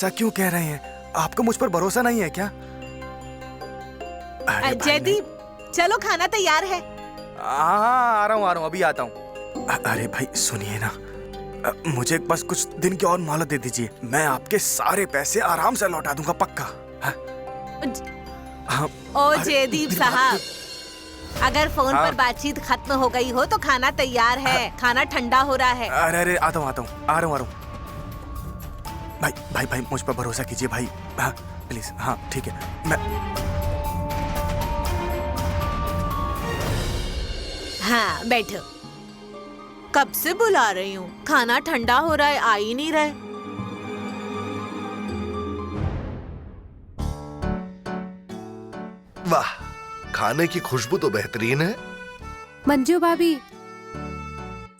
ऐसा क्यों कह रहे हैं? आपको मुझ पर भरोसा नहीं है क्या? अरे भाई जयदीप, चलो खाना तैयार है। हाँ, आ रहा हूँ, अभी आता हूँ। अरे भाई सुनिए ना, मुझे बस कुछ दिन की और मोहलत दे दीजिए। मैं आपके सारे पैसे आराम से लौटा दूंगा, पक्का। हाँ, ओ अरे, जयदीप मेरी साहब, बात अगर फोन हाँ। पर बातचीत खत्म हो गई हो तो खाना तैयार है। खाना ठंडा हो रहा है। अरे आता हूँ, आ रहा हूँ। भाई मुझ पर भरोसा कीजिए भाई। हाँ प्लीज, हाँ ठीक है। मैं हाँ बैठो। कब से बुला रही हूँ, खाना ठंडा हो रहा है, आ ही नहीं रहे। वाह, खाने की खुशबू तो बेहतरीन है। मंजू भाभी,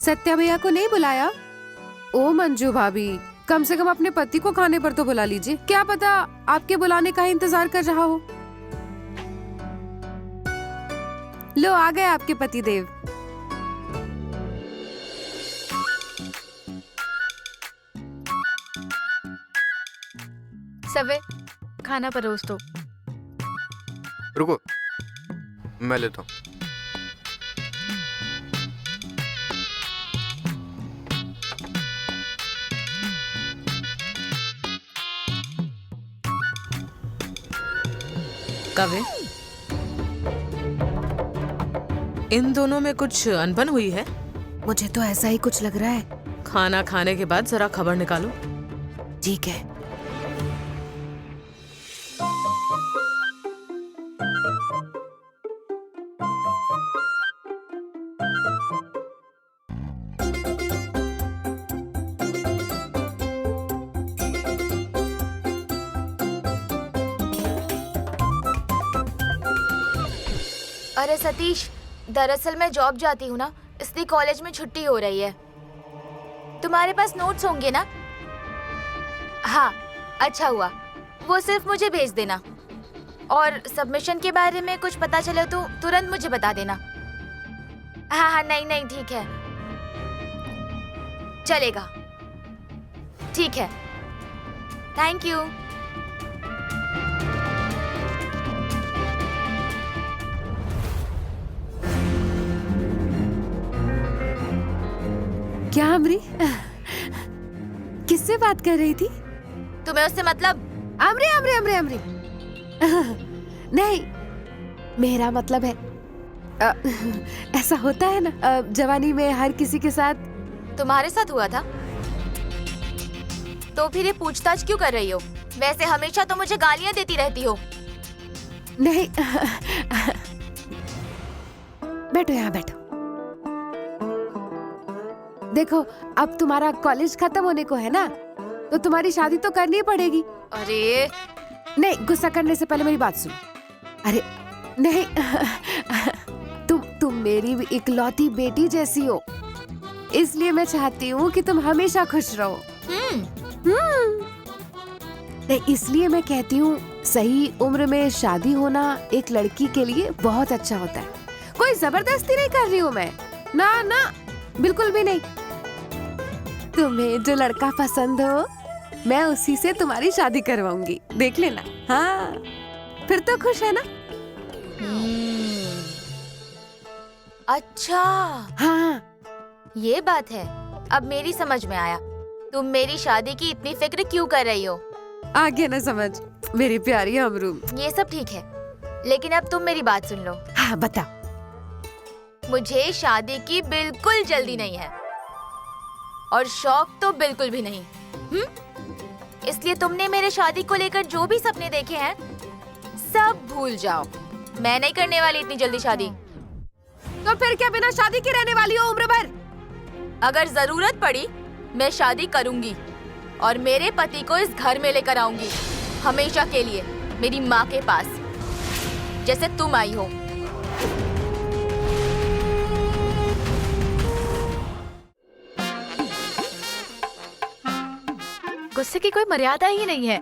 सत्या भैया को नहीं बुलाया? ओ मंजू भाभी, कम से कम अपने पति को खाने पर तो बुला लीजिए। क्या पता आपके बुलाने का इंतजार कर रहा हो। लो आ गए आपके पति देव। सवे, खाना परोस दो। रुको, मैं लेता हूँ। कवे, इन दोनों में कुछ अनबन हुई है। मुझे तो ऐसा ही कुछ लग रहा है। खाना खाने के बाद जरा खबर निकालो। ठीक है। अरे सतीश, दरअसल मैं जॉब जाती हूँ ना, इसलिए कॉलेज में छुट्टी हो रही है। तुम्हारे पास नोट्स होंगे ना? हाँ, अच्छा हुआ। वो सिर्फ मुझे भेज देना, और सबमिशन के बारे में कुछ पता चले तो तुरंत मुझे बता देना। हाँ, नहीं ठीक है, चलेगा। ठीक है, थैंक यू। क्या अमरी, किससे बात कर रही थी? तुम्हें उससे मतलब? अमरी अमरी अमरी अमरी नहीं, मेरा मतलब है ऐसा होता है ना, जवानी में हर किसी के साथ। तुम्हारे साथ हुआ था? तो फिर ये पूछताछ क्यों कर रही हो? वैसे हमेशा तो मुझे गालियां देती रहती हो। नहीं बैठो, यहाँ बैठो। देखो, अब तुम्हारा कॉलेज खत्म होने को है ना, तो तुम्हारी शादी तो करनी ही पड़ेगी। अरे नहीं, गुस्सा करने से पहले मेरी बात सुनो। अरे नहीं तुम मेरी इकलौती बेटी जैसी हो, इसलिए मैं चाहती हूँ कि तुम हमेशा खुश रहो। नहीं, इसलिए मैं कहती हूँ, सही उम्र में शादी होना एक लड़की के लिए बहुत अच्छा होता है। कोई जबरदस्ती नहीं कर रही हूँ मैं, ना बिल्कुल भी नहीं। तुम्हें जो लड़का पसंद हो, मैं उसी से तुम्हारी शादी करवाऊंगी, देख लेना। हाँ, फिर तो खुश है ना? अच्छा, हाँ, ये बात है। अब मेरी समझ में आया, तुम मेरी शादी की इतनी फिक्र क्यों कर रही हो। आगे ना समझ मेरी प्यारी अमरू। ये सब ठीक है, लेकिन अब तुम मेरी बात सुन लो। हाँ बताओ। मुझे शादी की बिल्कुल जल्दी नहीं है, और शौक तो बिल्कुल भी नहीं। इसलिए तुमने मेरे शादी को लेकर जो भी सपने देखे हैं, सब भूल जाओ। मैं नहीं करने वाली इतनी जल्दी शादी। तो फिर क्या बिना शादी के रहने वाली हो उम्र भर? अगर जरूरत पड़ी मैं शादी करूंगी, और मेरे पति को इस घर में लेकर आऊंगी, हमेशा के लिए, मेरी माँ के पास, जैसे तुम आई हो। गुस्से की कोई मर्यादा ही नहीं है।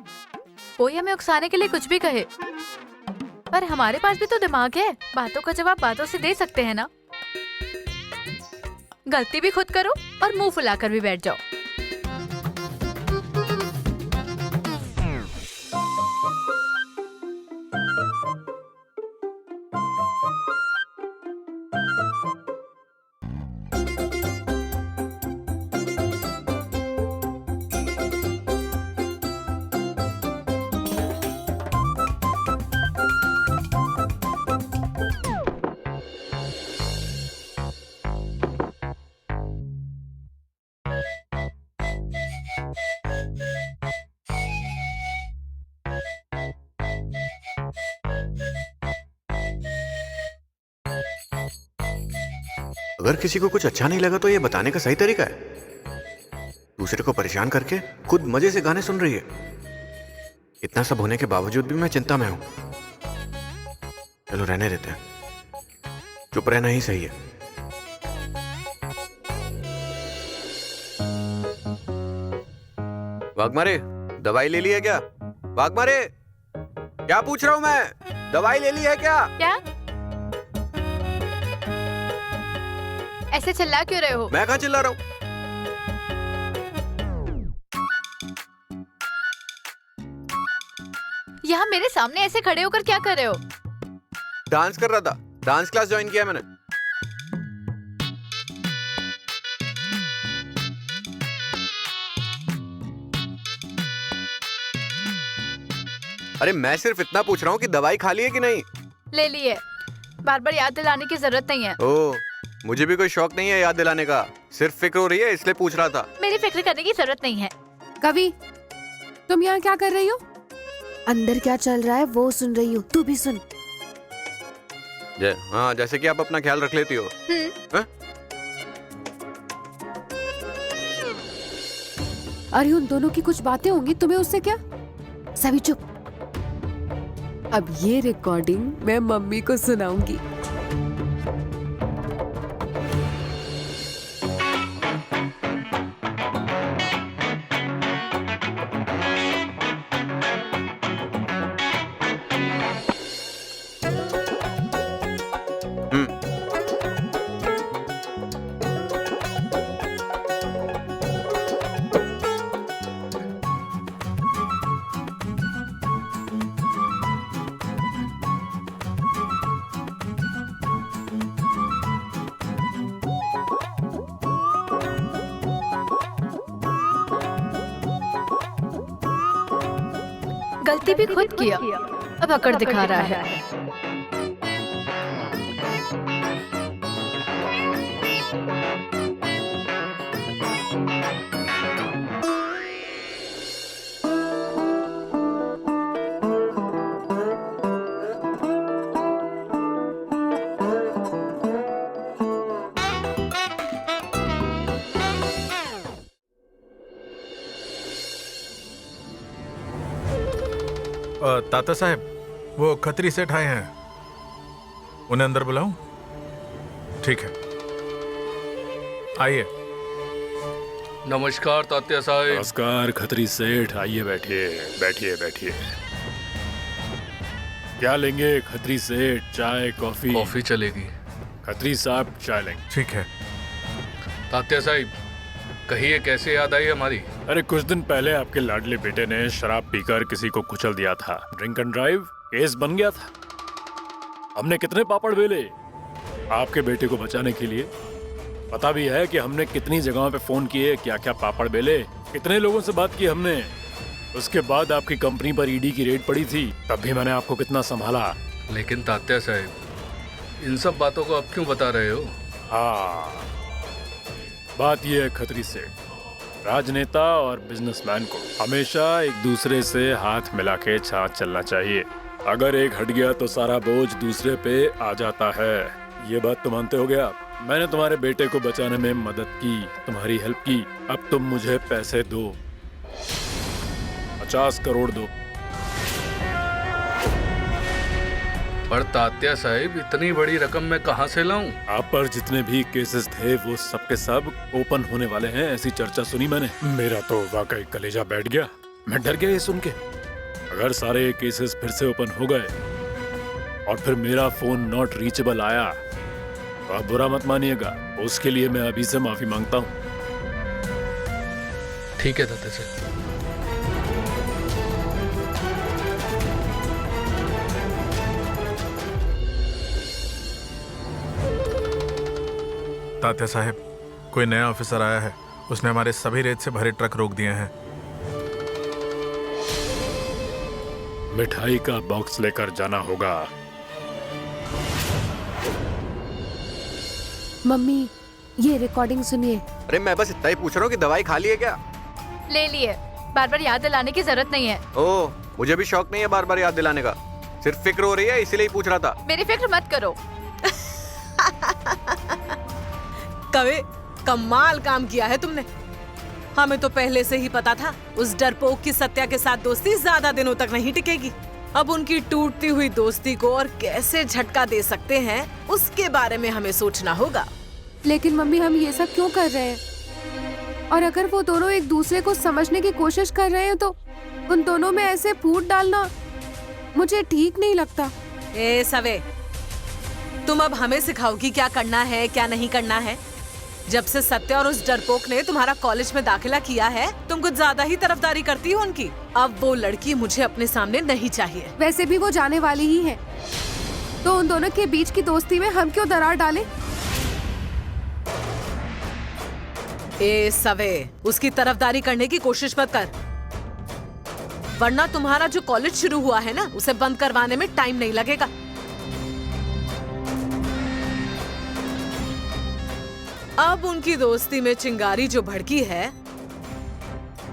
कोई हमें उकसाने के लिए कुछ भी कहे, पर हमारे पास भी तो दिमाग है। बातों का जवाब बातों से दे सकते हैं ना। गलती भी खुद करो और मुंह फुलाकर भी बैठ जाओ। अगर किसी को कुछ अच्छा नहीं लगा तो ये बताने का सही तरीका है। दूसरे को परेशान करके खुद मजे से गाने सुन रही है। इतना सब होने के बावजूद भी मैं चिंता में हूं। चलो रहने देते हैं, चुप रहना ही सही है। वाघमारे, दवाई ले ली है क्या? वाघमारे, क्या पूछ रहा हूं मैं? दवाई ले ली है क्या? क्या? ऐसे चिल्ला क्यों रहे हो? मैं कहाँ चिल्ला रहा हूँ? यहाँ मेरे सामने ऐसे खड़े होकर क्या कर रहे हो? डांस कर रहा था, डांस क्लास ज्वाइन किया मैंने। अरे मैं सिर्फ इतना पूछ रहा हूँ कि दवाई खा ली है कि नहीं? ले लिए। बार बार याद दिलाने की जरूरत नहीं है। ओ, मुझे भी कोई शौक नहीं है याद दिलाने का, सिर्फ फिक्र हो रही है इसलिए पूछ रहा था। मेरी फिक्र करने की जरूरत नहीं है। कवि, तुम यहाँ क्या कर रही हो? अंदर क्या चल रहा है वो सुन रही हूँ, तू भी सुन। हाँ, जैसे कि आप अपना ख्याल रख लेती हो। हाँ? अरे उन दोनों की कुछ बातें होंगी, तुम्हें उससे क्या? सभी चुप। अब ये रिकॉर्डिंग मैं मम्मी को सुनाऊंगी। गलती भी खुद किया, अब अकड़ दिखा रहा है। ताता साहब, वो खत्री सेठ आए हैं, उन्हें अंदर बुलाऊं? ठीक है, आइए। नमस्कार तात्या साहब। नमस्कार खत्री सेठ, आइए बैठिए बैठिए बैठिए। क्या लेंगे खत्री सेठ, चाय कॉफी? कॉफी चलेगी। खत्री साहब चाय लेंगे। ठीक है। तात्या साहब, कहिए कैसे याद आई हमारी? अरे कुछ दिन पहले आपके लाडले बेटे ने शराब पीकर किसी को कुचल दिया था। ड्रिंक एंड ड्राइव केस बन गया था। हमने कितने पापड़ बेले आपके बेटे को बचाने के लिए। पता भी है कि हमने कितनी जगहों पे फोन किए, क्या क्या पापड़ बेले, कितने लोगों से बात की हमने। उसके बाद आपकी कंपनी पर ईडी की रेड पड़ी थी, तब भी मैंने आपको कितना संभाला। लेकिन तात्या साहब, इन सब बातों को अब क्यों बता रहे हो? हाँ, बात यह है खत्री सेठ, राजनेता और बिजनेसमैन को हमेशा एक दूसरे से हाथ मिला के साथ चलना चाहिए। अगर एक हट गया तो सारा बोझ दूसरे पे आ जाता है। ये बात तो मानते हो गया? मैंने तुम्हारे बेटे को बचाने में मदद की, तुम्हारी हेल्प की। अब तुम मुझे पैसे दो, 50 करोड़ दो। पर तात्या साहब, इतनी बड़ी रकम मैं कहाँ से लाऊं? आप पर जितने भी केसेस थे वो सब के सब ओपन होने वाले हैं, ऐसी चर्चा सुनी मैंने। मेरा तो वाकई कलेजा बैठ गया, मैं डर गया ये सुन के। अगर सारे केसेस फिर से ओपन हो गए और फिर मेरा फोन नॉट रीचेबल आया तो आप बुरा मत मानिएगा। उसके लिए मैं अभी से माफी मांगता हूँ। ठीक है तात्या साहब। तात्या साहब, कोई नया ऑफिसर आया है, उसने हमारे सभी रेत से भरे ट्रक रोक दिए हैं। मिठाई का बॉक्स लेकर जाना होगा। मम्मी, ये रिकॉर्डिंग सुनिए। अरे मैं बस इतना ही पूछ रहा हूँ कि दवाई खा ली है क्या? ले लिए। बार बार याद दिलाने की जरूरत नहीं है। ओ, मुझे भी शौक नहीं है बार बार याद दिलाने का, सिर्फ फिक्र हो रही है इसीलिए ही पूछ रहा था। मेरी फिक्र मत करो। सवे, कमाल काम किया है तुमने। हमें तो पहले से ही पता था उस डरपोक की सत्या के साथ दोस्ती ज्यादा दिनों तक नहीं टिकेगी। अब उनकी टूटती हुई दोस्ती को और कैसे झटका दे सकते हैं उसके बारे में हमें सोचना होगा। लेकिन मम्मी हम ये सब क्यों कर रहे हैं? और अगर वो दोनों एक दूसरे को समझने की कोशिश कर रहे हैं तो उन दोनों में ऐसे फूट डालना मुझे ठीक नहीं लगता। ए सवे, तुम अब हमें सिखाओगी क्या करना है क्या नहीं करना है। जब से सत्या और उस डरपोक ने तुम्हारा कॉलेज में दाखिला किया है तुम कुछ ज्यादा ही तरफदारी करती हो उनकी। अब वो लड़की मुझे अपने सामने नहीं चाहिए। वैसे भी वो जाने वाली ही है, तो उन दोनों के बीच की दोस्ती में हम क्यों दरार डालें? ए सवे, उसकी तरफदारी करने की कोशिश मत कर, वरना तुम्हारा जो कॉलेज शुरू हुआ है ना उसे बंद करवाने में टाइम नहीं लगेगा। अब उनकी दोस्ती में चिंगारी जो भड़की है,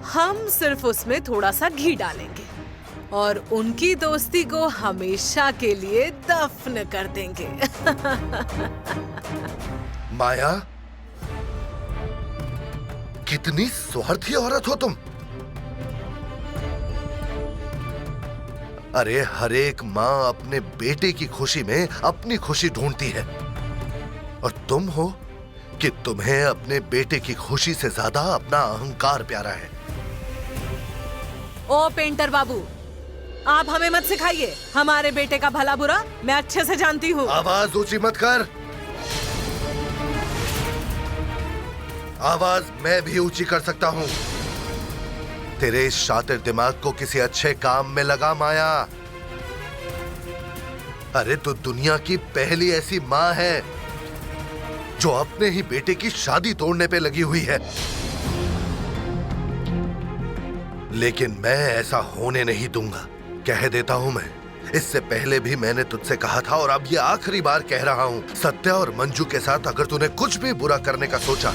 हम सिर्फ उसमें थोड़ा सा घी डालेंगे और उनकी दोस्ती को हमेशा के लिए दफन कर देंगे। माया, कितनी स्वार्थी औरत हो तुम। अरे हर एक माँ अपने बेटे की खुशी में अपनी खुशी ढूंढती है, और तुम हो कि तुम्हें अपने बेटे की खुशी से ज्यादा अपना अहंकार प्यारा है। ओ पेंटर बाबू, आप हमें मत सिखाइए। हमारे बेटे का भला बुरा मैं अच्छे से जानती हूँ। आवाज ऊंची मत कर। आवाज मैं भी ऊंची कर सकता हूँ। तेरे इस शातिर दिमाग को किसी अच्छे काम में लगा माया। अरे तू दुनिया की पहली ऐसी माँ है जो अपने ही बेटे की शादी तोड़ने पे लगी हुई है। लेकिन मैं ऐसा होने नहीं दूंगा। कह देता हूं मैं, इससे पहले भी मैंने तुझसे कहा था और अब ये आखिरी बार कह रहा हूं, सत्या और मंजू के साथ अगर तूने कुछ भी बुरा करने का सोचा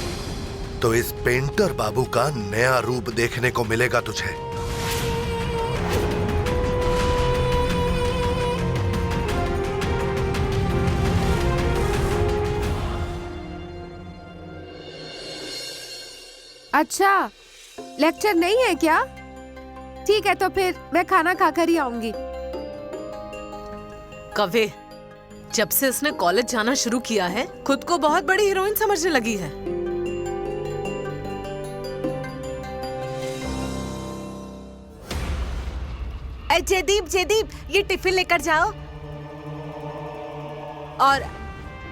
तो इस पेंटर बाबू का नया रूप देखने को मिलेगा तुझे। अच्छा, लेक्चर नहीं है क्या? ठीक है, तो फिर मैं खाना खाकर ही आऊंगी। कवे, जब से इसने कॉलेज जाना शुरू किया है खुद को बहुत बड़ी हीरोइन समझने लगी है। जयदीप, जयदीप, ये टिफिन लेकर जाओ और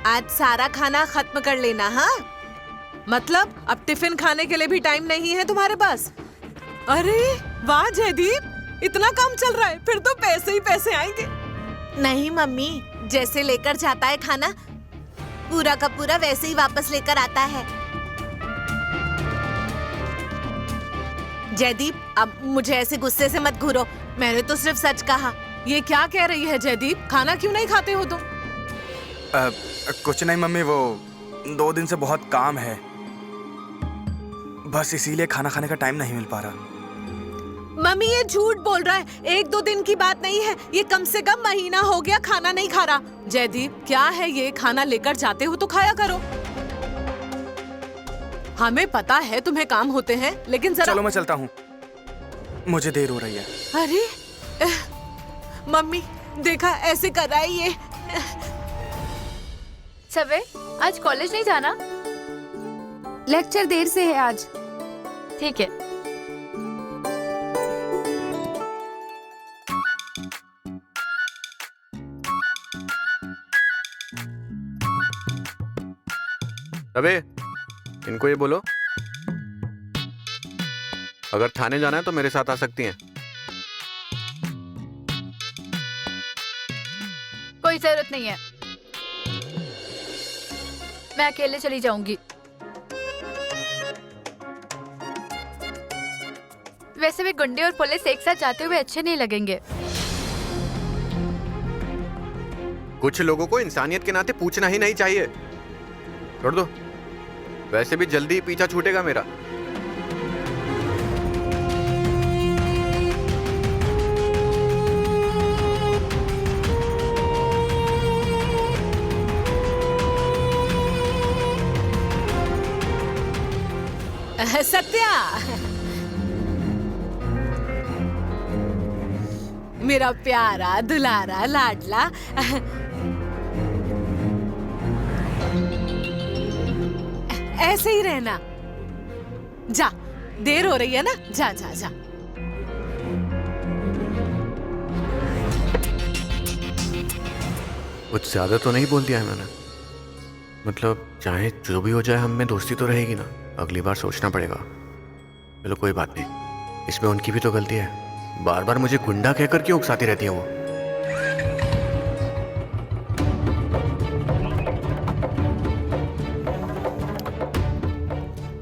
आज सारा खाना खत्म कर लेना। हाँ, मतलब अब टिफिन खाने के लिए भी टाइम नहीं है तुम्हारे पास? अरे वाह जयदीप, इतना काम चल रहा है, फिर तो पैसे ही पैसे आएंगे। नहीं मम्मी, जैसे लेकर जाता है खाना पूरा का पूरा वैसे ही वापस लेकर आता है। जयदीप, अब मुझे ऐसे गुस्से से मत घूरो, मैंने तो सिर्फ सच कहा। ये क्या कह रही है जयदीप? खाना क्यों नहीं खाते हो तुम? कुछ नहीं मम्मी, वो 2 दिन से बहुत काम है, बस इसीलिए खाना खाने का टाइम नहीं मिल पा रहा। मम्मी ये झूठ बोल रहा है, 1-2 दिन की बात नहीं है, ये कम से कम महीना हो गया खाना नहीं खा रहा। जयदीप, क्या है ये? खाना लेकर जाते हो तो खाया करो। हमें पता है तुम्हें काम होते हैं, लेकिन जरा। चलो मैं चलता हूँ, मुझे देर हो रही है। अरे मम्मी देखा, ऐसे कर रहा है ये। सवे, आज कॉलेज नहीं जाना? लेक्चर देर से है आज। ठीक है। अबे इनको ये बोलो, अगर थाने जाना है तो मेरे साथ आ सकती हैं। कोई जरूरत नहीं है, मैं अकेले चली जाऊंगी। वैसे भी गुंडे और पुलिस एक साथ जाते हुए अच्छे नहीं लगेंगे। कुछ लोगों को इंसानियत के नाते पूछना ही नहीं चाहिए। छोड़ दो, वैसे भी जल्दी ही पीछा छूटेगा मेरा। सत्या, मेरा प्यारा दुलारा लाडला। ऐसे ही रहना। जा, देर हो रही है ना, जा जा जा। कुछ ज्यादा तो नहीं बोल दिया है मैंने? मतलब चाहे जो भी हो जाए हम में दोस्ती तो रहेगी ना। अगली बार सोचना पड़ेगा। चलो कोई बात नहीं, इसमें उनकी भी तो गलती है। बार बार मुझे गुंडा कहकर क्यों उकसाती रहती है वो?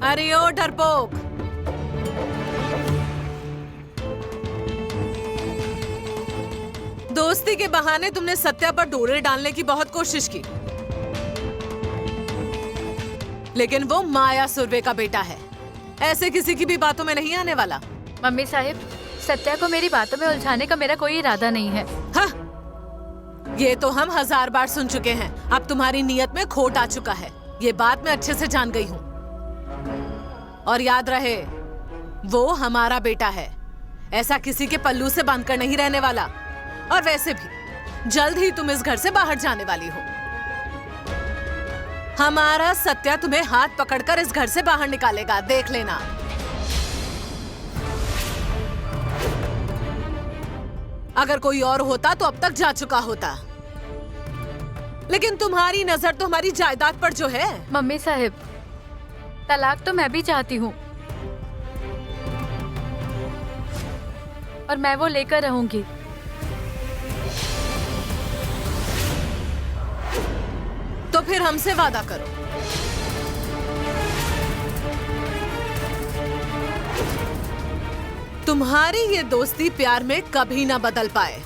अरे ओ डरपोक, दोस्ती के बहाने तुमने सत्या पर डोरे डालने की बहुत कोशिश की, लेकिन वो माया सुरवे का बेटा है। ऐसे किसी की भी बातों में नहीं आने वाला। मम्मी साहिब, सत्या को मेरी बातों में उलझाने का मेरा कोई इरादा नहीं है। हाँ, ये तो हम 1000 बार सुन चुके हैं। अब तुम्हारी नीयत में खोट आ चुका है, ये बात मैं अच्छे से जान गई हूँ। और याद रहे, वो हमारा बेटा है, ऐसा किसी के पल्लू से बांधकर नहीं रहने वाला। और वैसे भी जल्द ही तुम इस घर से बाहर जाने वाली हो। हमारा सत्या तुम्हें हाथ पकड़कर इस घर से बाहर निकालेगा, देख लेना। अगर कोई और होता तो अब तक जा चुका होता, लेकिन तुम्हारी नजर तो हमारी जायदाद पर जो है। मम्मी साहिब, तलाक तो मैं भी चाहती हूँ, और मैं वो लेकर रहूंगी। तो फिर हमसे वादा करो। तुम्हारी ये दोस्ती प्यार में कभी ना बदल पाए।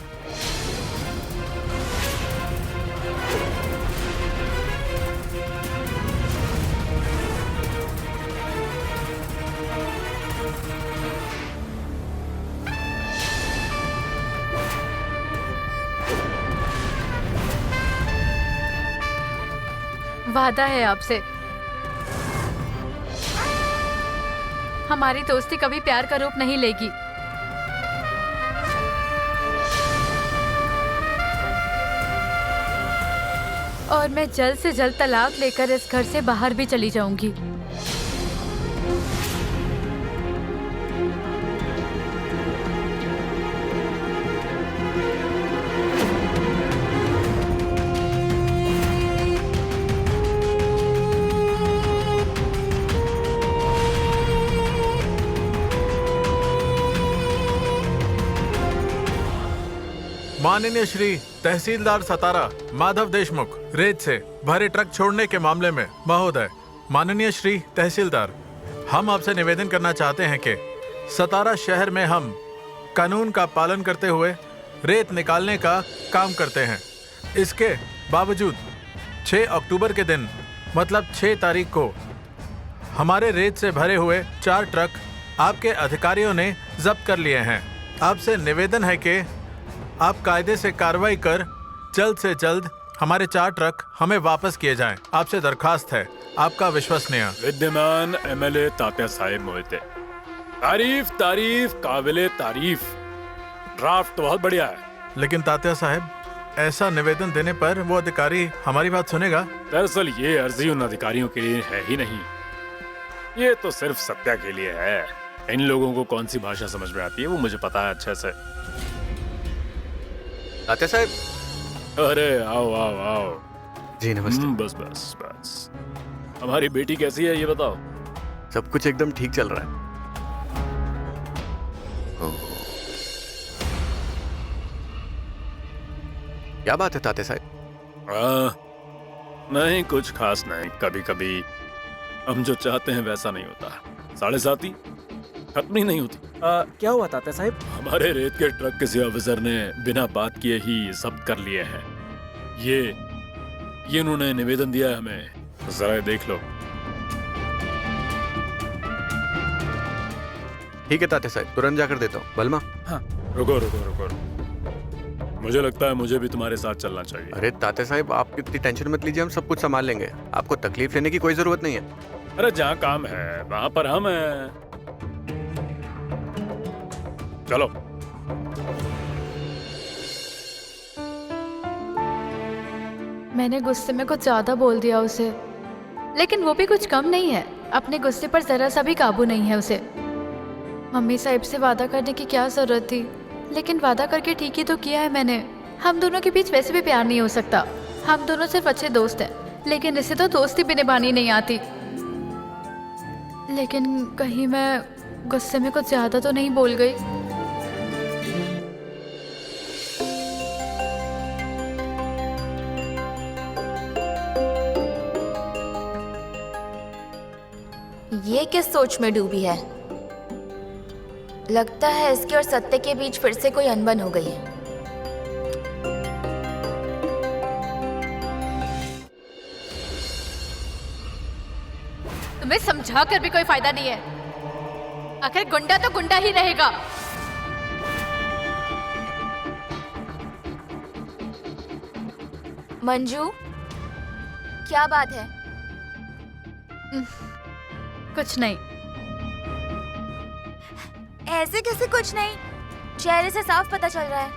वादा है आपसे, हमारी दोस्ती कभी प्यार का रूप नहीं लेगी। और मैं जल्द से जल्द तलाक लेकर इस घर से बाहर भी चली जाऊंगी। माननीय श्री तहसीलदार सतारा माधव देशमुख, रेत से भरे ट्रक छोड़ने के मामले में महोदय। माननीय श्री तहसीलदार, हम आपसे निवेदन करना चाहते हैं कि सतारा शहर में हम कानून का पालन करते हुए रेत निकालने का काम करते हैं। इसके बावजूद 6 अक्टूबर के दिन, मतलब 6 तारीख को, हमारे रेत से भरे हुए 4 ट्रक आपके अधिकारियों ने जब्त कर लिए हैं। आपसे निवेदन है कि आप कायदे से कार्रवाई कर जल्द से जल्द हमारे 4 ट्रक हमें वापस किए जाएं। आपसे दरखास्त है। आपका विश्वसनीय विद्यमान एमएलए तात्या साहेब मोहिते। तारीफ तारीफ काबिले तारीफ। ड्राफ्ट तो बहुत बढ़िया है। लेकिन तात्या साहब, ऐसा निवेदन देने पर वो अधिकारी हमारी बात सुनेगा? दरअसल ये अर्जी उन अधिकारियों के लिए है ही नहीं, ये तो सिर्फ सत्या के लिए है। इन लोगों को कौन सी भाषा समझ में आती है वो मुझे पता है अच्छे से। तात्या साहब। अरे आओ आओ आओ। जी नमस्ते। बस बस बस। हमारी बेटी कैसी है ये बताओ। सब कुछ एकदम ठीक चल रहा है। क्या बात है तात्या साहब? नहीं कुछ खास नहीं। कभी कभी हम जो चाहते हैं वैसा नहीं होता। 7:30 ही खत्म ही नहीं होती। क्या हुआ तात्या साहब? हमारे रेत के ट्रक किसी ऑफिसर ने बिना बात किए ही जब्त कर लिए हैं। ये उन्होंने निवेदन दिया है हमें, जरा देख लो। ठीक है तात्या साहब, तुरंत जाकर देता हूँ। बलमा। हाँ। रुको रुको रुको, मुझे लगता है मुझे भी तुम्हारे साथ चलना चाहिए। अरे तात्या साहब, आप इतनी टेंशन मत लीजिए, हम सब कुछ संभाल लेंगे। आपको तकलीफ लेने की कोई जरूरत नहीं है। अरे जहाँ काम है वहां पर हम हैं। चलो। मैंने गुस्से में कुछ ज्यादा बोल दिया उसे, लेकिन वो भी कुछ कम नहीं है। अपने गुस्से पर जरा सा भी काबू नहीं है उसे। मम्मी साहिब से वादा करने की क्या जरूरत थी, लेकिन वादा करके ठीक ही तो किया है मैंने। हम दोनों के बीच वैसे भी प्यार नहीं हो सकता। हम दोनों सिर्फ अच्छे दोस्त हैं, लेकिन इससे तो दोस्ती भी निभानी नहीं आती। लेकिन कहीं मैं गुस्से में कुछ ज्यादा तो नहीं बोल गई। ये किस सोच में डूबी है? लगता है इसके और सत्य के बीच फिर से कोई अनबन हो गई है। तुम्हें समझा कर भी कोई फायदा नहीं है। आखिर गुंडा तो गुंडा ही रहेगा। मंजू, क्या बात है? कुछ नहीं। ऐसे कैसे कुछ नहीं? चेहरे से साफ पता चल रहा है।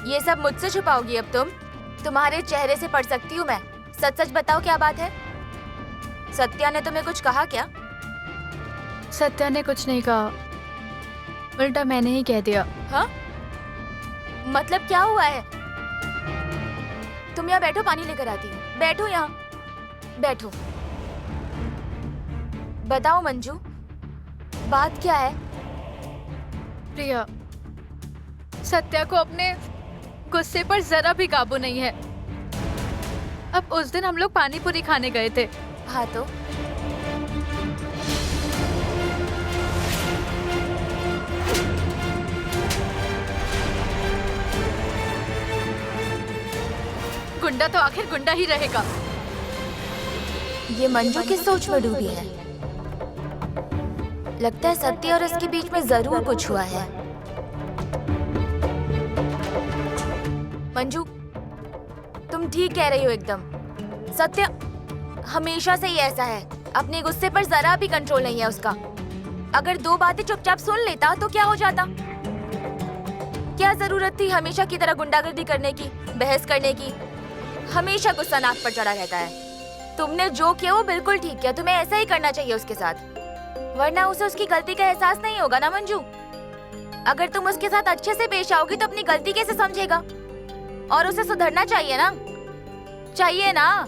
ये सब मुझसे छुपाओगी अब तुम? तुम्हारे चेहरे से पढ़ सकती हूँ मैं। सच सच बताओ, क्या बात है? सत्या ने तुम्हें कुछ कहा क्या? सत्या ने कुछ नहीं कहा, उल्टा मैंने ही कह दिया। हाँ? मतलब क्या हुआ है? तुम यहाँ बैठो, पानी लेकर आती हूँ। बैठो यहाँ, बैठो। बताओ मंजू, बात क्या है? प्रिया, सत्या को अपने गुस्से पर जरा भी काबू नहीं है। अब उस दिन हम लोग पानी पूरी खाने गए थे। हाँ तो? गुंडा तो आखिर गुंडा ही रहेगा। ये मंजू किस सोच में डूबी है? लगता है सत्य और इसके बीच में जरूर कुछ हुआ है। मंजू, तुम ठीक कह रही हो एकदम। सत्य हमेशा से ही ऐसा है, अपने गुस्से पर जरा भी कंट्रोल नहीं है उसका। अगर दो बातें चुपचाप सुन लेता तो क्या हो जाता? क्या जरूरत थी हमेशा की तरह गुंडागर्दी करने की, बहस करने की? हमेशा गुस्सा नाक पर चढ़ा रहता है। तुमने जो किया वो बिल्कुल ठीक किया। तुम्हें ऐसा ही करना चाहिए उसके साथ, वरना उसे उसकी गलती का एहसास नहीं होगा ना मंजू। अगर तुम उसके साथ अच्छे से पेश आओगी तो अपनी गलती कैसे समझेगा? और उसे सुधरना चाहिए ना, चाहिए ना।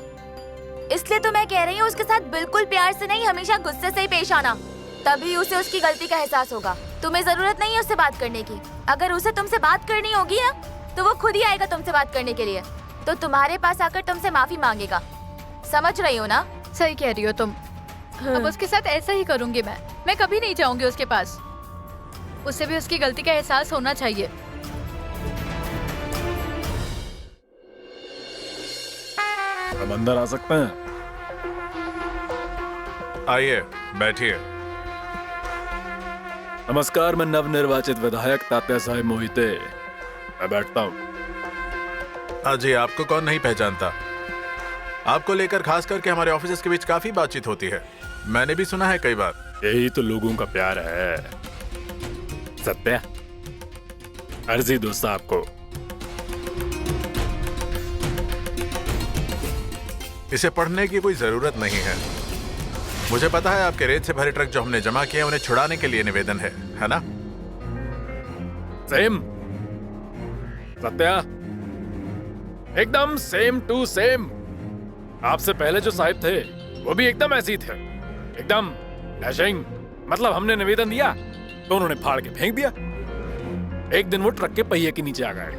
इसलिए तो मैं कह रही हूँ उसके साथ बिल्कुल प्यार से नहीं, हमेशा गुस्से से ही पेश आना, तभी उसे उसकी गलती का एहसास होगा। तुम्हें जरूरत नहीं है उससे बात करने की। अगर उसे तुमसे बात करनी होगी ना तो वो खुद ही आएगा तुमसे बात करने के लिए। तो तुम्हारे पास आकर तुमसे माफी मांगेगा। समझ रही हो ना? सही कह रही हो तुम। अब उसके साथ ऐसा ही करूंगी मैं कभी नहीं जाऊंगी उसके पास। उसे भी उसकी गलती का एहसास होना चाहिए। हम अंदर आ सकते हैं? आइए, बैठिए। नमस्कार, मैं नवनिर्वाचित विधायक तात्या साहेब मोहिते। मैं बैठता हूँ। हाँ जी, आपको कौन नहीं पहचानता। आपको लेकर खास करके हमारे ऑफिस के बीच काफी बातचीत होती है, मैंने भी सुना है कई बार। यही तो लोगों का प्यार है। सत्या, अर्जी दोस्त आपको। इसे पढ़ने की कोई जरूरत नहीं है। मुझे पता है आपके रेत से भरे ट्रक जो हमने जमा किए उन्हें छुड़ाने के लिए निवेदन है ना? सेम सत्या, एकदम सेम टू सेम। आपसे पहले जो साहिब थे वो भी एकदम ऐसे ही थे, एकदम डैशिंग। मतलब हमने निवेदन दिया तो उन्होंने फाड़ के फेंक दिया। एक दिन वो ट्रक के पहिए के नीचे आ गए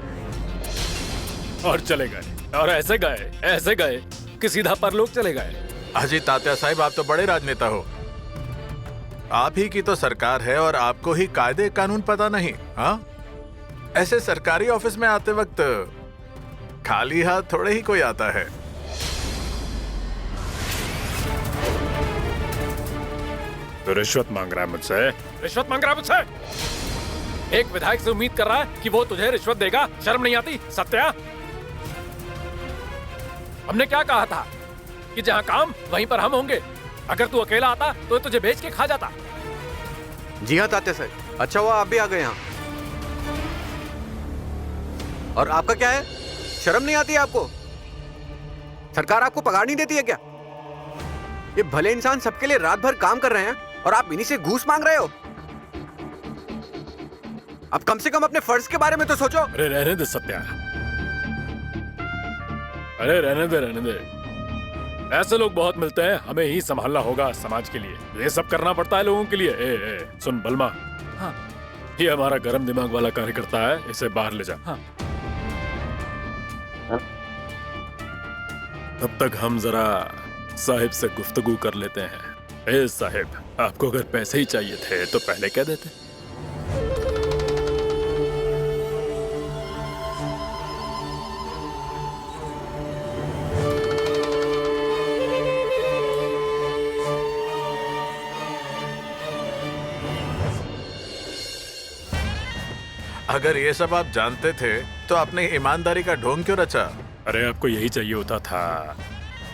और चले गए, और ऐसे गए कि सीधा परलोक चले गए। अजी तात्या साहिब, आप तो बड़े राजनेता हो। आप ही की तो सरकार है और आपको ही कायदे कानून पता नहीं। हाँ, ऐसे सरकारी ऑफिस में आते वक्त खाली हाथ थोड़े ही कोई आता है। तो रिश्वत मांग रहा है मुझसे? रिश्वत मांग रहा है मुझसे? एक विधायक से उम्मीद कर रहा है कि वो तुझे रिश्वत देगा? शर्म नहीं आती? सत्या, हमने क्या कहा था कि जहां काम वहीं पर हम होंगे। अगर तू अकेला आता तो तुझे बेच के खा जाता। जी हाँ तात्या साहब, अच्छा हुआ आप भी आ गए यहाँ। और आपका क्या है, शर्म नहीं आती है आपको? सरकार आपको पगार नहीं देती है क्या? ये भले इंसान सबके लिए रात भर काम कर रहे हैं और आप इन्हीं से घूस मांग रहे हो। अब कम से कम अपने फर्ज के बारे में तो सोचो। अरे रहने दे सत्या, अरे रहने दे। ऐसे लोग बहुत मिलते हैं, हमें ही संभालना होगा समाज के लिए। ये सब करना पड़ता है लोगों के लिए। सुन बलमा, हाँ, ये हमारा गरम दिमाग वाला कार्यकर्ता है, इसे बाहर ले जा। हाँ। तब तक हम जरा साहिब से गुफ्तगू कर लेते हैं। साहिब, आपको अगर पैसे ही चाहिए थे तो पहले कह देते। अगर ये सब आप जानते थे तो आपने ईमानदारी का ढोंग क्यों रचा? अरे आपको यही चाहिए होता था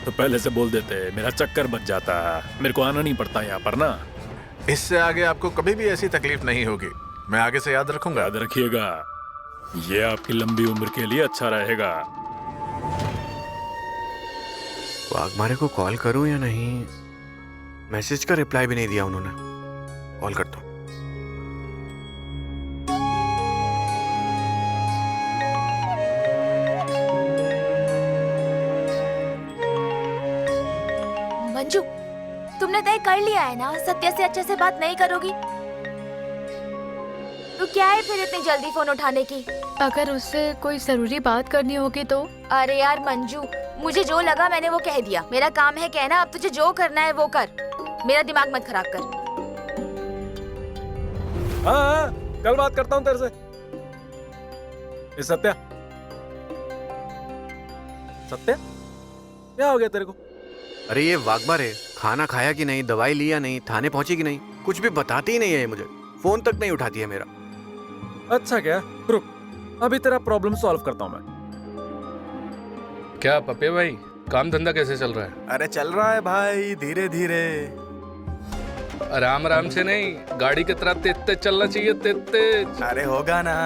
तो पहले से बोल देते, मेरा चक्कर बच जाता। मेरे को आना नहीं पड़ता यहाँ पर ना। इससे आगे आपको कभी भी ऐसी तकलीफ नहीं होगी। मैं आगे से याद रखूंगा। याद रखिएगा, ये आपकी लंबी उम्र के लिए अच्छा रहेगा। वाघमारे को कॉल करूं या नहीं? मैसेज का रिप्लाई भी नहीं दिया उन्होंने। कॉल करता हूं। मंजू, तुमने तय कर लिया है ना सत्या से अच्छे से बात नहीं करोगी? तो क्या है फिर इतनी जल्दी फोन उठाने की? अगर उससे कोई जरूरी बात करनी होगी तो? अरे यार मंजू, मुझे जो लगा मैंने वो कह दिया। मेरा काम है कहना, अब तुझे जो करना है वो कर। मेरा दिमाग मत खराब कर। हाँ, कल बात करता हूँ तेरे से। सत्या, सत्या, क्या हो गया तेरे को? अरे ये वाघमारे खाना खाया कि नहीं, दवाई लिया नहीं, थाने पहुंची कि नहीं, कुछ भी बताती ही नहीं है ये मुझे। फोन तक नहीं उठाती है मेरा। अच्छा क्या, रुक, अभी तेरा प्रॉब्लम सॉल्व करता हूँ मैं। क्या पप्पे भाई, काम धंधा कैसे चल रहा है? अरे चल रहा है भाई, धीरे धीरे। आराम आराम से नहीं, गाड़ी की तरह तेज तेज चलना चाहिए, तेज तेज। अरे होगा ना,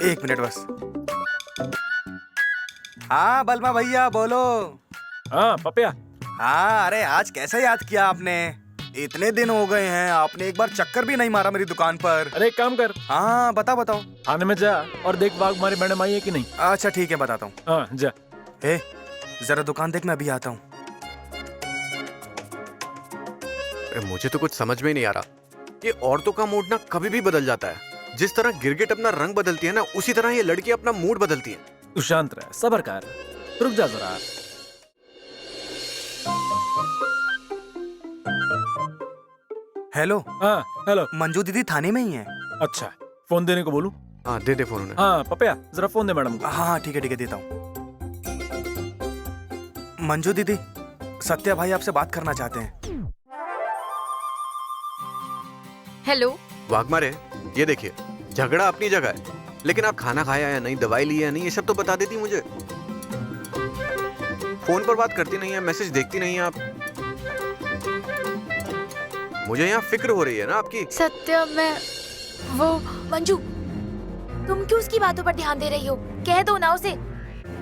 1 मिनट बस। हाँ बलमा भैया बोलो। हाँ पपिया। हाँ, अरे आज कैसे याद किया आपने? इतने दिन हो गए हैं, आपने एक बार चक्कर भी नहीं मारा मेरी दुकान पर। अरे एक काम कर। हाँ बताओ। थाने में जा और देख वाघमारी मैडम आई है कि नहीं। अच्छा ठीक है, बताता हूँ। हाँ जा। जरा दुकान देख, मैं अभी आता हूँ। अरे मुझे तो कुछ समझ में ही नहीं आ रहा। ये औरतों का मूड ना कभी भी बदल जाता है। जिस तरह गिरगिट अपना रंग बदलती है ना, उसी तरह ये लड़की अपना मूड बदलती है। तू शांत रह, सब्र कर, रुक जा जरा। हेलो। हाँ हेलो। मंजू दीदी थाने में ही है। अच्छा, फोन देने को बोलूं? हाँ दे दे फोन उन्हें। हाँ पपिया, जरा फोन दे मैडम को। हाँ ठीक है देता हूँ। मंजू दीदी, सत्या भाई आपसे बात करना चाहते हैं। हेलो। वाघमारे, ये देखिए, झगड़ा अपनी जगह है, लेकिन आप खाना खाया या नहीं, दवाई ली या नहीं, ये सब तो बता देती मुझे। फोन पर बात करती नहीं है, मैसेज देखती नहीं है आप। मुझे यहाँ फिक्र हो रही है ना आपकी। सत्या, मैं वो मंजू, तुम क्यों उसकी बातों पर ध्यान दे रही हो? कह दो ना उसे,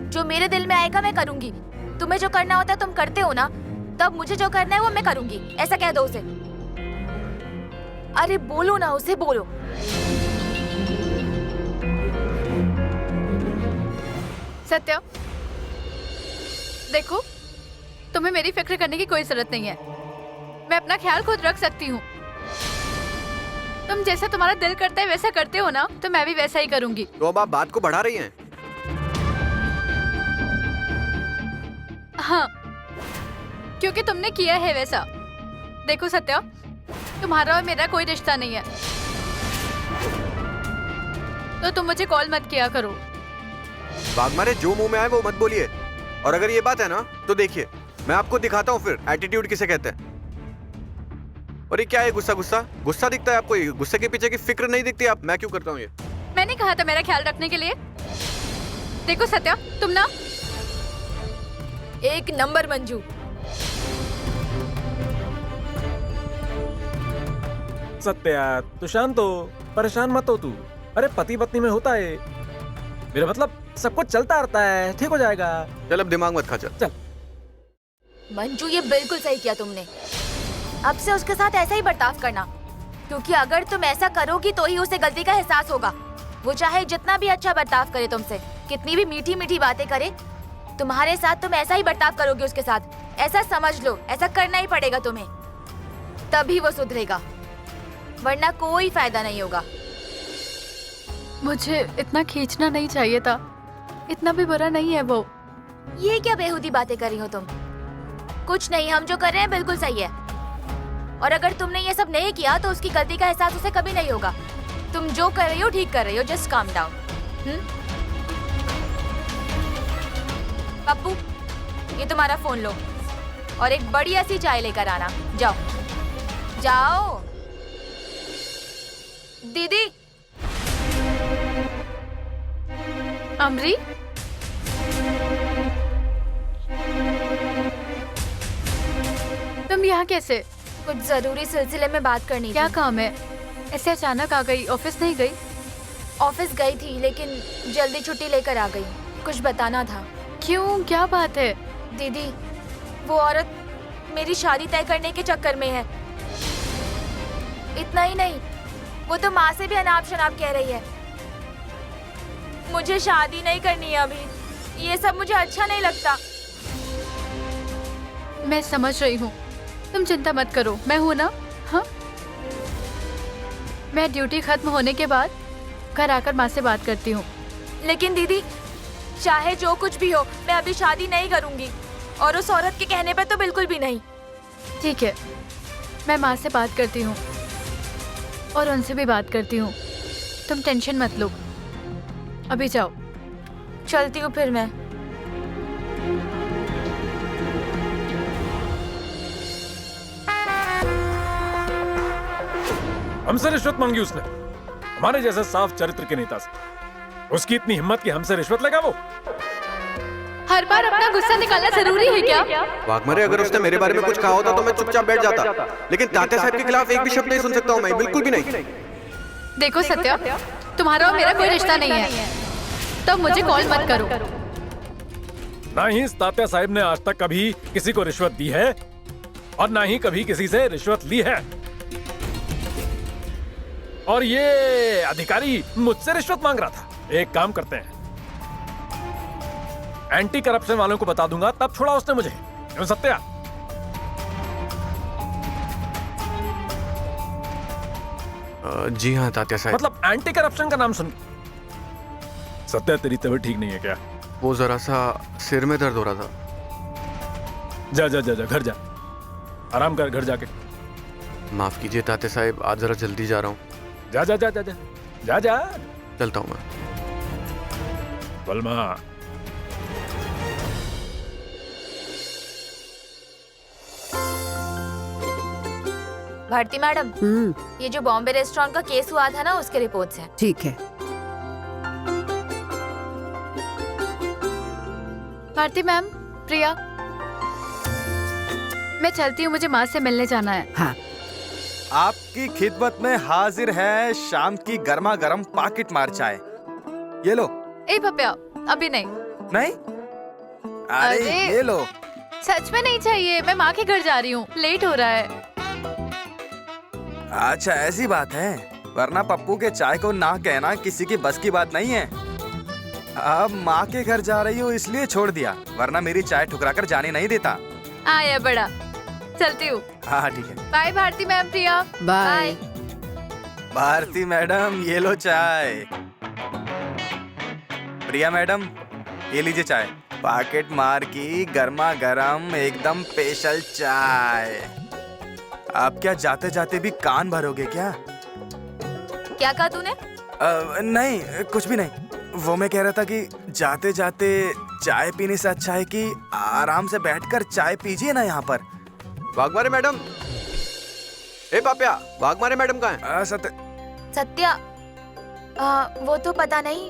जो मेरे दिल में आएगा मैं करूंगी। तुम्हें जो करना होता है तुम करते हो ना, तब मुझे जो करना है वो मैं करूंगी, ऐसा कह दो उसे। अरे बोलो ना उसे, बोलो। सत्या, देखो, तुम्हें मेरी फिक्र करने की कोई जरूरत नहीं है। मैं अपना ख्याल खुद रख सकती हूँ। तुम जैसा तुम्हारा दिल करता है वैसा करते हो ना, तो मैं भी वैसा ही करूंगी। तो अब आप बात को बढ़ा रही हैं। हाँ, क्योंकि तुमने किया है वैसा। देखो सत्या, तुम्हारा और मेरा कोई रिश्ता नहीं है, तो तुम मुझे कॉल मत किया करो। वाघमारे, जो मुंह में आए वो मत बोलिए। और अगर ये बात है ना, तो देखिए, मैं आपको दिखाता हूँ फिर एटीट्यूड किसे कहते हैं। और ये क्या है, गुस्सा दिखता है आपको? ये गुस्से के पीछे की फिक्र नहीं दिखती आप? मैं क्यों करता हूँ ये? मैंने कहा था मेरा ख्याल रखने के लिए। देखो सत्या, तुम ना एक नंबर मंजू, सत्या तू शांत हो, परेशान मत हो तू। अरे पति पत्नी में होता है, मेरा मतलब सब कुछ चलता रहता है, ठीक हो जाएगा। चल अब दिमाग मत खा, चल चल। मंजू ये बिल्कुल सही किया तुमने। अब से उसके साथ ऐसा ही बर्ताव करना, क्योंकि अगर तुम ऐसा करोगी तो ही उसे गलती का एहसास होगा। वो चाहे जितना भी अच्छा बर्ताव करे तुमसे, कितनी भी मीठी मीठी बातें करे, तुम्हारे साथ तुम ऐसा ही बर्ताव करोगे उसके साथ। ऐसा समझ लो, ऐसा करना ही पड़ेगा तुम्हें, तभी वो सुधरेगा, वरना कोई फायदा नहीं होगा। मुझे इतना खींचना नहीं चाहिए था, इतना भी बुरा नहीं है वो। ये क्या बेहुदी बातें कर रही हो तुम? कुछ नहीं, हम जो कर रहे हैं बिल्कुल सही है। और अगर तुमने ये सब नहीं किया तो उसकी गलती का एहसास उसे कभी नहीं होगा। तुम जो कर रही हो ठीक कर रही हो, जस्ट काम डाउन। पप्पू, ये तुम्हारा फोन लो और एक बढ़िया सी चाय लेकर आना। जाओ जाओ। दीदी। अमरी, तुम यहाँ कैसे? कुछ जरूरी सिलसिले में बात करनी क्या थी। काम है? ऐसे अचानक आ गई? ऑफिस नहीं गई? ऑफिस गई थी लेकिन जल्दी छुट्टी लेकर आ गई। कुछ बताना था। क्यों, क्या बात है? दीदी, वो औरत मेरी शादी तय करने के चक्कर में है। इतना ही नहीं, वो तो माँ से भी अनाप शनाप कह रही है। मुझे शादी नहीं करनी है अभी, ये सब मुझे अच्छा नहीं लगता। मैं समझ रही हूँ, तुम चिंता मत करो, मैं हूँ ना। हाँ, मैं ड्यूटी खत्म होने के बाद घर आकर माँ से बात करती हूँ। लेकिन दीदी, चाहे जो कुछ भी हो, मैं अभी शादी नहीं करूँगी, और उस औरत के कहने पे तो बिल्कुल भी नहीं। ठीक है, मैं माँ से बात करती हूँ और उनसे भी बात करती हूँ, तुम टेंशन मत लो। अभी जाओ। चलती हूँ फिर मैं। हमसे रिश्वत मांगी उसने, हमारे जैसे साफ चरित्र के नेता से। उसकी इतनी हिम्मत कि हमसे रिश्वत लेगा वो। हर बार अपना गुस्सा निकालना जरूरी है क्या? वाघमारे, अगर उसने मेरे बारे में कुछ कहा होता तो मैं चुपचाप बैठ जाता, लेकिन तात्या साहब के खिलाफ एक भी शब्द नहीं सुन सकता हूँ मैं, बिल्कुल भी नहीं। देखो सत्या, तुम्हारा और मेरा कोई रिश्ता नहीं है, तो मुझे कॉल मत करो। ना ही इस तात्या साहब ने आज तक कभी किसी को रिश्वत दी है और ना ही कभी किसी से रिश्वत ली है। और ये अधिकारी मुझसे रिश्वत मांग रहा था। एक काम करते हैं, एंटी करप्शन वालों को बता दूंगा, तब छोड़ा उसने मुझे। क्यों सत्या? जी हाँ तात्या साहब। मतलब एंटी करप्शन का नाम सुन। सत्या, तेरी तबीयत ठीक नहीं है क्या? वो जरा सा सिर में दर्द हो रहा था। जा जा जा जा, घर जा, आराम कर घर जाके। माफ कीजिए तात्या साहब, आज जरा जल्दी जा रहा हूँ। जा जा जा जा जा जा जा। चलता हूँ मैं। बलमा, भारती मैडम, ये जो बॉम्बे रेस्टोरेंट का केस हुआ था ना, उसके रिपोर्ट्स हैं। ठीक है। भारती मैम, प्रिया, मैं चलती हूँ, मुझे माँ से मिलने जाना है। हाँ, आपकी खिदमत में हाजिर है शाम की गर्मा गर्म पाकिट मार चाय। ये लो। ए पप्या, अभी नहीं। नहीं? अरे ये लो। सच में नहीं चाहिए, मैं माँ के घर जा रही हूँ, लेट हो रहा है। अच्छा ऐसी बात है, वरना पप्पू के चाय को ना कहना किसी की बस की बात नहीं है। अब माँ के घर जा रही हो इसलिए छोड़ दिया, वरना मेरी चाय ठुकरा कर जाने नहीं देता। आया बड़ा, चलती हूँ। हाँ ठीक है। बाय भारती मैम, प्रिया बाय। भारती मैडम ये लो चाय। प्रिया मैडम ये लीजिए चाय। पाकेट मार की गर्मा गर्म एकदम स्पेशल चाय। आप क्या जाते जाते भी कान भरोगे क्या? क्या कहा तूने? नहीं कुछ भी नहीं। वो मैं कह रहा था कि जाते जाते चाय पीने से अच्छा है कि आराम से बैठकर चाय पीजिए ना यहाँ पर। वाघमारे मैडम, ए पाप्या, वाघमारे मैडम कहाँ है? सत्या, वो तो पता नहीं,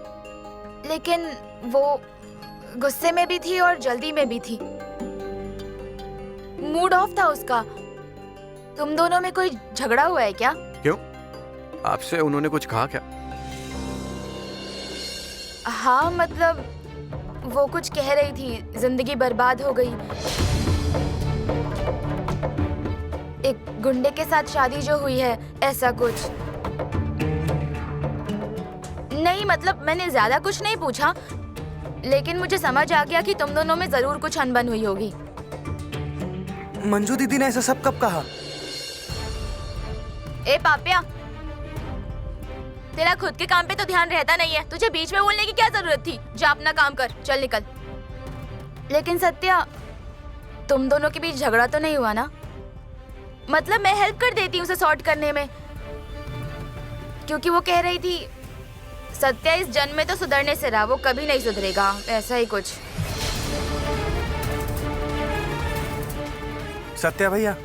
लेकिन वो गुस्से में भी थी और जल्दी में भी थी। मूड ऑफ था उसका। तुम दोनों में कोई झगड़ा हुआ है क्या? क्यों? आपसे उन्होंने कुछ कहा क्या? हाँ मतलब वो कुछ कह रही थी, जिंदगी बर्बाद हो गई, एक गुंडे के साथ शादी जो हुई है, ऐसा कुछ। नहीं मतलब मैंने ज्यादा कुछ नहीं पूछा, लेकिन मुझे समझ आ गया कि तुम दोनों में जरूर कुछ अनबन हुई होगी। मंजू दीदी ने ऐसा सब कब कहा? ए पापिया, तेरा खुद के काम पे तो ध्यान रहता नहीं है, तुझे बीच में बोलने की क्या जरूरत थी? जा अपना काम कर, चल निकल। लेकिन सत्या, तुम दोनों के बीच झगड़ा तो नहीं हुआ ना? मतलब मैं हेल्प कर देती हूँ उसे सॉर्ट करने में, क्योंकि वो कह रही थी सत्या इस जन्म में तो सुधरने से रहा, वो कभी नहीं सुधरेगा, ऐसा ही कुछ। सत्या भैया,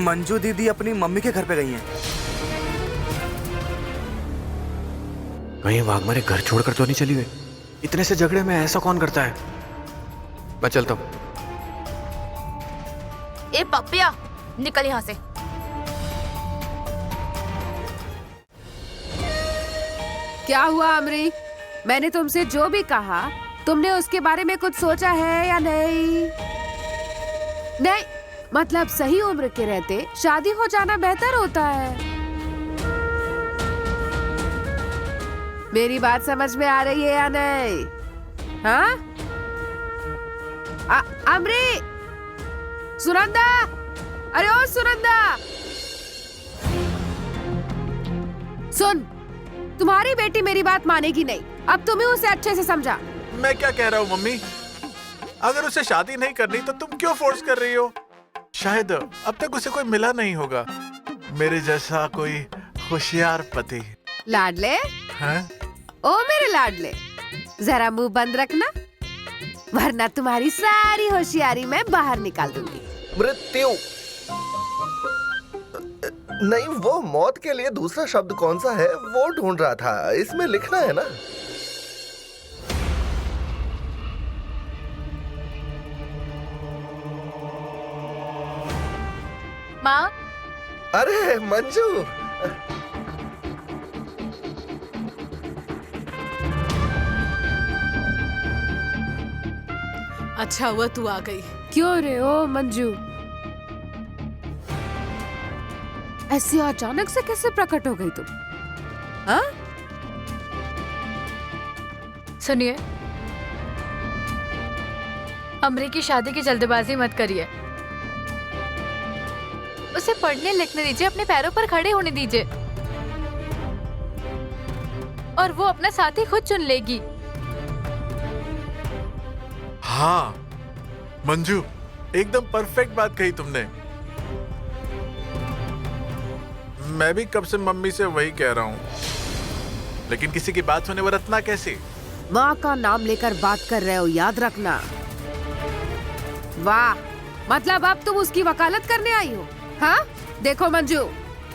मंजू दीदी अपनी मम्मी के घर पे गई हैं। कहीं वाघमारे घर छोड़कर तो नहीं चली गई? इतने से झगड़े में ऐसा कौन करता है? मैं चलता हूँ। ए पपिया, निकल यहाँ से। क्या हुआ अमरी? मैंने तुमसे जो भी कहा, तुमने उसके बारे में कुछ सोचा है या नहीं? नहीं मतलब सही उम्र के रहते शादी हो जाना बेहतर होता है। मेरी बात समझ में आ रही है या नहीं? हाँ? अमरी, सुनंदा, अरे ओ सुनंदा, सुन, तुम्हारी बेटी मेरी बात मानेगी नहीं, अब तुम्हें उसे अच्छे से समझा। मैं क्या कह रहा हूँ मम्मी, अगर उसे शादी नहीं करनी तो तुम क्यों फोर्स कर रही हो? शायद अब तक उसे कोई मिला नहीं होगा मेरे जैसा कोई होशियार पति। लाडले, हैं? ओ मेरे लाडले, जरा मुंह बंद रखना, वरना तुम्हारी सारी होशियारी मैं बाहर निकाल दूंगी। मृत्यु नहीं, वो मौत के लिए दूसरा शब्द कौन सा है वो ढूंढ रहा था, इसमें लिखना है ना। माँ, अरे मंजू, अच्छा हुआ तू आ गई। क्यों रे ओ मंजू, ऐसी अचानक से कैसे प्रकट हो गई तुम? हाँ? सुनिए, अमरी की शादी की जल्दबाजी मत करिए, उसे पढ़ने लिखने दीजिए, अपने पैरों पर खड़े होने दीजिए, और वो अपना साथी खुद चुन लेगी। हाँ मंजू, एकदम परफेक्ट बात कही तुमने। मैं भी कब से मम्मी से वही कह रहा हूँ, लेकिन किसी की बात सुने बरतना कैसे? माँ का नाम लेकर बात कर रहे हो, याद रखना। वाह, मतलब अब तुम उसकी वकालत करने आई हो? हाँ? देखो मंजू,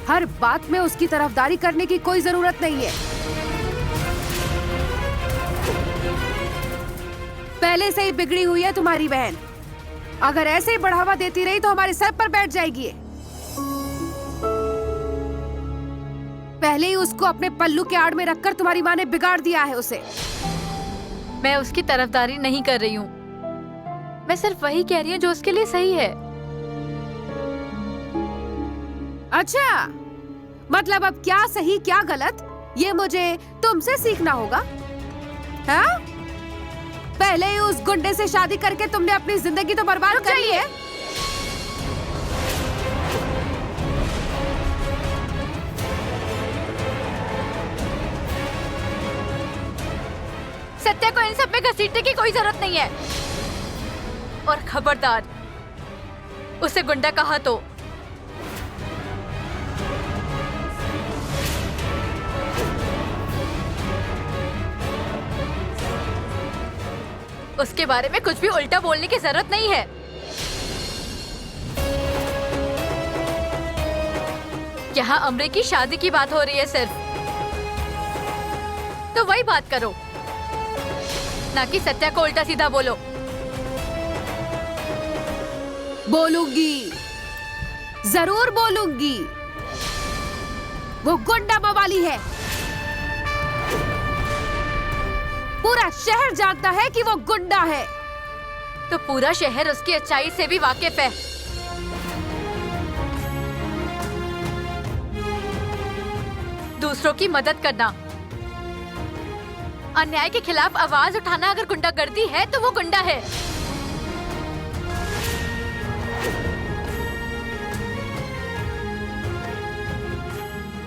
हर बात में उसकी तरफदारी करने की कोई जरूरत नहीं है। पहले से ही बिगड़ी हुई है तुम्हारी बहन, अगर ऐसे ही बढ़ावा देती रही तो हमारे सर पर बैठ जाएगी। पहले ही उसको अपने पल्लू के आड़ में रखकर तुम्हारी माँ ने बिगाड़ दिया है उसे। मैं उसकी तरफदारी नहीं कर रही हूँ, मैं सिर्फ वही कह रही हूँ जो उसके लिए सही है। अच्छा, मतलब अब क्या सही क्या गलत ये मुझे तुमसे सीखना होगा? हाँ? पहले ही उस गुंडे से शादी करके तुमने अपनी जिंदगी तो बर्बाद कर ली है। सत्या को इन सब में घसीटने की कोई जरूरत नहीं है, और खबरदार उसे गुंडा कहा तो उसके बारे में कुछ भी उल्टा बोलने की जरूरत नहीं है। यहाँ अमरी की शादी की बात हो रही है सिर्फ, तो वही बात करो, ना कि सत्या को उल्टा सीधा बोलो। बोलूंगी, जरूर बोलूंगी, वो गुंडा मवाली है। पूरा शहर जानता है कि वो गुंडा है। तो पूरा शहर उसकी अच्छाई से भी वाकिफ है। दूसरों की मदद करना, अन्याय के खिलाफ आवाज उठाना अगर गुंडागर्दी है तो वो गुंडा है।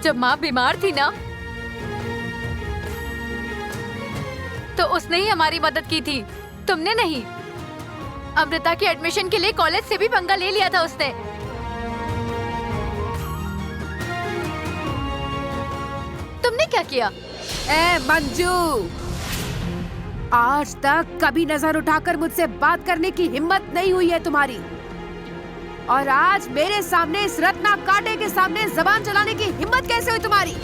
जब माँ बीमार थी ना, तो उसने ही हमारी मदद की थी, तुमने नहीं। अमृता के एडमिशन के लिए कॉलेज से भी पंगा ले लिया था उसने। तुमने क्या किया? ए मंजू, आज तक कभी नजर उठाकर मुझसे बात करने की हिम्मत नहीं हुई है तुम्हारी, और आज मेरे सामने इस रत्ना कांटे के सामने जबान चलाने की हिम्मत कैसे हुई तुम्हारी?